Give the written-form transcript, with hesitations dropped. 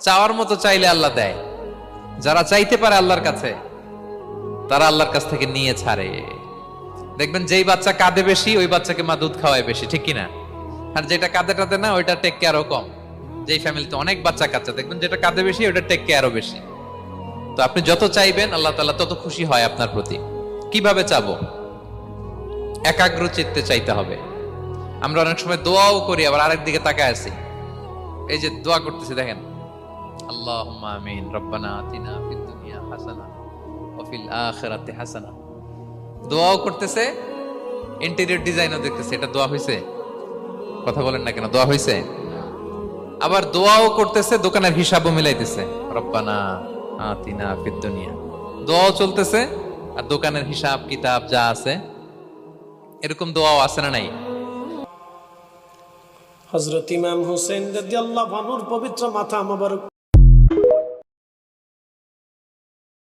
চাওয়ার মতো চাইলে আল্লাহ দেয়। যারা চাইতে পারে আল্লাহর কাছে, তারা আল্লাহর কাছ থেকে নিয়ে ছাড়ে। দেখবেন যেই বাচ্চা কাঁদে বেশি, ওই বাচ্চাকে মা দুধ খাওয়ায় বেশি, ঠিক কিনা? আর যেটা কাঁদে টাদে না, ওইটা টেক কেয়ারও কম। যেই ফ্যামিলিতে অনেক বাচ্চা কাচ্চা, দেখবেন যেটা কাঁদে বেশি, ওইটা টেক কেয়ারও বেশি। তো আপনি যত চাইবেন, আল্লাহ তাআলা তত খুশি হয় আপনার প্রতি। কিভাবে চাবো? একাগ্র চিত্তে চাইতে হবে। আমরা অনেক সময় দোয়াও করি, আবার আরেক দিকে তাকায় আছি। এই যে দোয়া করতেছি, দেখেন, আল্লাহুম্মা আমিন, রব্বানা আতিনা ফিদ দুনিয়া হাসানা ওয়া ফিল আখিরাতি হাসানা। দোয়াও করতেছে, ইন্টেরিয়র ডিজাইনও দেখতেছে। এটা দোয়া হইছে? কথা বলেন না কেন, দোয়া হইছে? আবার দোয়াও করতেছে, দোকানের হিসাবও মিলাইতেছে, রব্বানা আতিনা ফিদ দুনিয়া। দোয়াও চলতেছে, আর দোকানের হিসাব কিতাব যা আছে, এরকম দোয়াও আছে না নাই? হযরত ইমাম হুসেন রাদিয়াল্লাহু আনহুর পবিত্র মাথা মোবারক